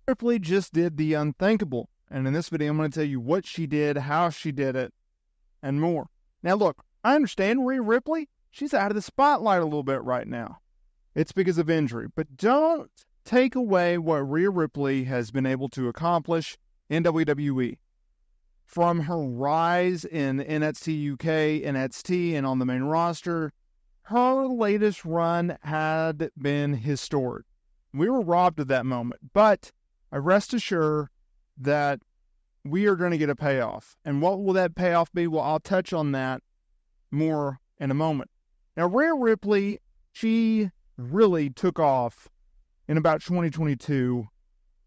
Ripley just did the unthinkable. And in this video, I'm going to tell you what she did, how she did it, and more. Now, look, I understand Rhea Ripley. She's out of the spotlight a little bit right now. It's because of injury. But don't take away what Rhea Ripley has been able to accomplish in WWE. From her rise in NXT UK, NXT, and on the main roster, her latest run had been historic. We were robbed of that moment, but I rest assured that we are going to get a payoff. And what will that payoff be? Well, I'll touch on that more in a moment. Now, Rhea Ripley, she really took off in about 2022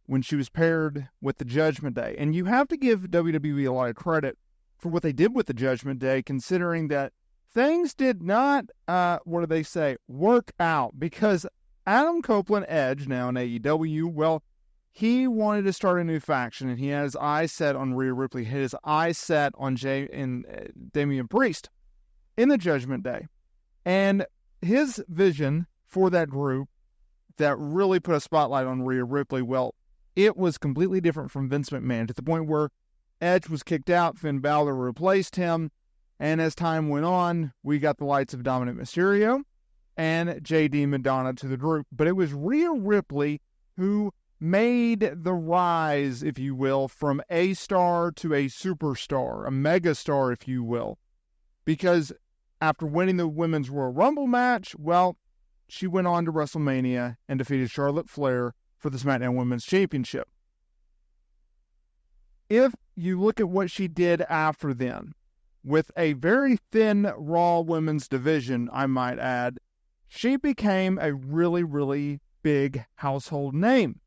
when she was paired with the Judgment Day. And you have to give WWE a lot of credit for what they did with the Judgment Day, considering that things did not, work out. Because Adam Copeland, Edge, now in AEW, well, he wanted to start a new faction, and he had his eyes set on Rhea Ripley, his eyes set on Damian Priest in the Judgment Day. And his vision for that group that really put a spotlight on Rhea Ripley, well, it was completely different from Vince McMahon, to the point where Edge was kicked out, Finn Balor replaced him, and as time went on, we got the lights of Dominic Mysterio and JD Madonna to the group. But it was Rhea Ripley who made the rise, if you will, from a star to a superstar, a megastar, if you will. Because after winning the Women's Royal Rumble match, well, she went on to WrestleMania and defeated Charlotte Flair for the SmackDown Women's Championship. If you look at what she did after then, with a very thin Raw Women's division, I might add, she became a really, really big household name.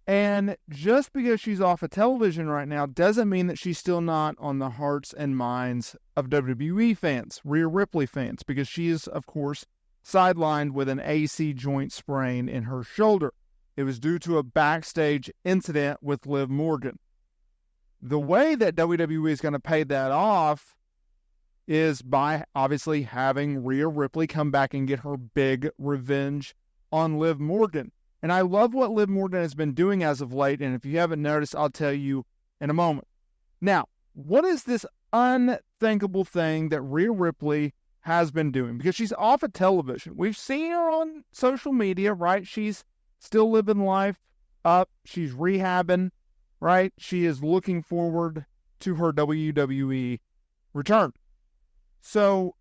And just because she's off of television right now doesn't mean that she's still not on the hearts and minds of WWE fans, Rhea Ripley fans, because she is, of course, sidelined with an AC joint sprain in her shoulder. It was due to a backstage incident with Liv Morgan. The way that WWE is going to pay that off is by obviously having Rhea Ripley come back and get her big revenge on Liv Morgan. And I love what Liv Morgan has been doing as of late, and if you haven't noticed, I'll tell you in a moment. Now, what is this unthinkable thing that Rhea Ripley has been doing? Because she's off of television. We've seen her on social media, right? She's still living life up. She's rehabbing, right? She is looking forward to her WWE return. So,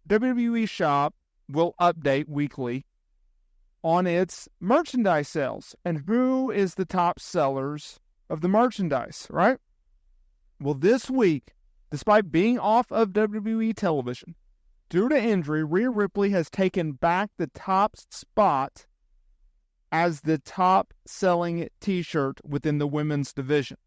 WWE Shop will update weekly on its merchandise sales and who is the top sellers of the merchandise, right? Well, this week, despite being off of WWE television, due to injury, Rhea Ripley has taken back the top spot as the top-selling t-shirt within the women's division.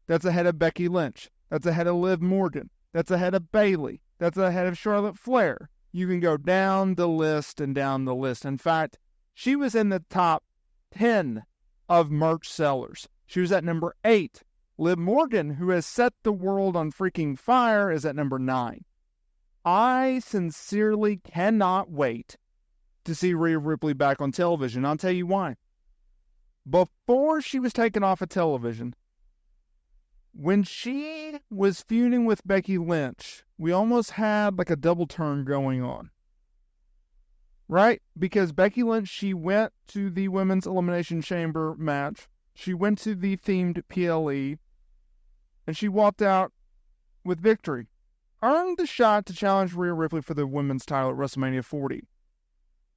That's ahead of Becky Lynch. That's ahead of Liv Morgan. That's ahead of Bayley. That's ahead of Charlotte Flair. You can go down the list and down the list. In fact, she was in the top 10 of merch sellers. She was at number 8. Liv Morgan, who has set the world on freaking fire, is at number 9. I sincerely cannot wait to see Rhea Ripley back on television. I'll tell you why. Before she was taken off of television, when she was feuding with Becky Lynch, we almost had like a double turn going on. Right? Because Becky Lynch, she went to the Women's Elimination Chamber match. She went to the themed PLE. And she walked out with victory. Earned the shot to challenge Rhea Ripley for the women's title at WrestleMania 40.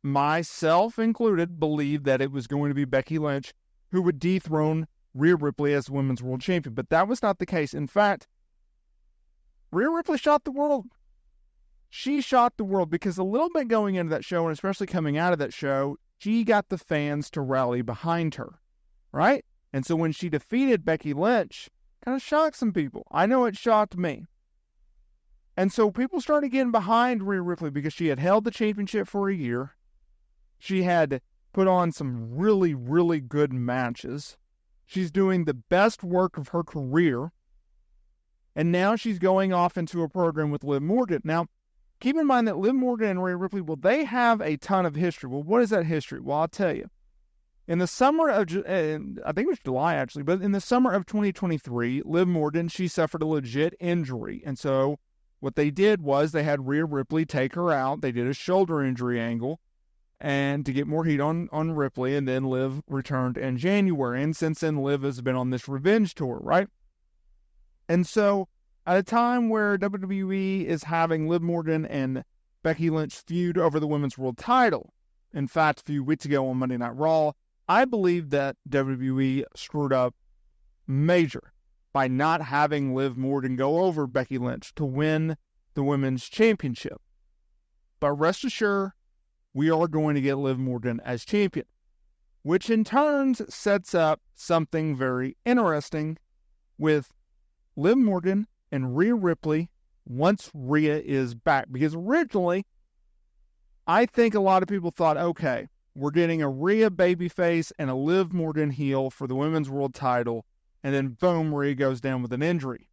Myself included believed that it was going to be Becky Lynch who would dethrone Rhea Ripley as Women's World Champion. But that was not the case. In fact, Rhea Ripley shot the world. She shot the world because a little bit going into that show, and especially coming out of that show, she got the fans to rally behind her, right? And so when she defeated Becky Lynch, kind of shocked some people. I know it shocked me. And so people started getting behind Rhea Ripley because she had held the championship for a year. She had put on some really, really good matches. She's doing the best work of her career. And now she's going off into a program with Liv Morgan. Now, keep in mind that Liv Morgan and Rhea Ripley, well, they have a ton of history. Well, what is that history? Well, I'll tell you. In the summer of, I think it was July actually, but in the summer of 2023, Liv Morgan, she suffered a legit injury. And so what they did was they had Rhea Ripley take her out. They did a shoulder injury angle and to get more heat on Ripley, and then Liv returned in January. And since then, Liv has been on this revenge tour, right? And so at a time where WWE is having Liv Morgan and Becky Lynch feud over the Women's World title, in fact, a few weeks ago on Monday Night Raw, I believe that WWE screwed up major by not having Liv Morgan go over Becky Lynch to win the Women's Championship. But rest assured, we are going to get Liv Morgan as champion, which in turn sets up something very interesting with Liv Morgan and Rhea Ripley once Rhea is back. Because originally, I think a lot of people thought, okay, we're getting a Rhea babyface and a Liv Morgan heel for the Women's World title, and then boom, Rhea goes down with an injury.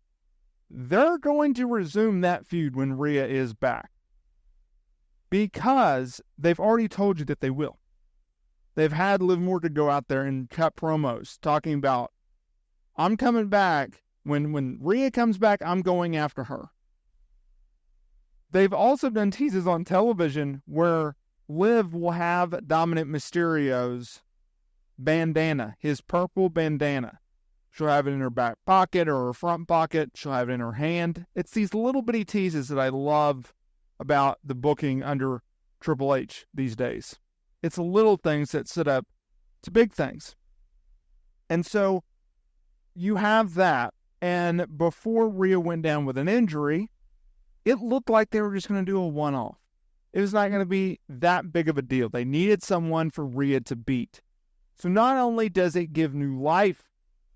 They're going to resume that feud when Rhea is back, because they've already told you that they will. They've had Liv Morgan go out there and cut promos talking about, I'm coming back. When Rhea comes back, I'm going after her. They've also done teases on television where Liv will have Dominic Mysterio's bandana, his purple bandana. She'll have it in her back pocket or her front pocket. She'll have it in her hand. It's these little bitty teases that I love about the booking under Triple H these days. It's the little things that set up to big things. And so you have that. And before Rhea went down with an injury, it looked like they were just going to do a one-off. It was not going to be that big of a deal. They needed someone for Rhea to beat. So not only does it give new life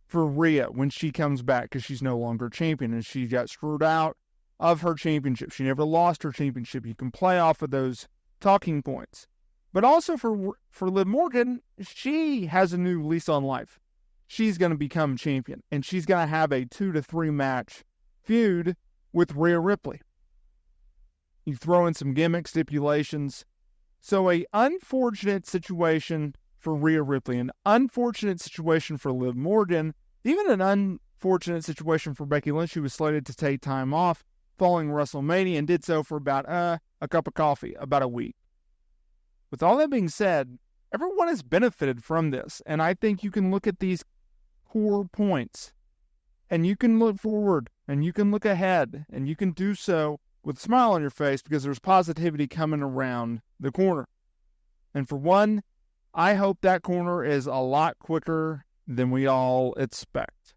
for Rhea when she comes back, because she's no longer champion and she got screwed out of her championship. She never lost her championship. You can play off of those talking points. But also for Liv Morgan, she has a new lease on life. She's going to become champion, and she's going to have a 2 to 3 match feud with Rhea Ripley. You throw in some gimmick stipulations. So a unfortunate situation for Rhea Ripley, an unfortunate situation for Liv Morgan, even an unfortunate situation for Becky Lynch, who was slated to take time off following WrestleMania and did so for about a cup of coffee, about a week. With all that being said, everyone has benefited from this, and I think you can look at these core points, and you can look forward, and you can look ahead, and you can do so with a smile on your face because there's positivity coming around the corner. And for one, I hope that corner is a lot quicker than we all expect.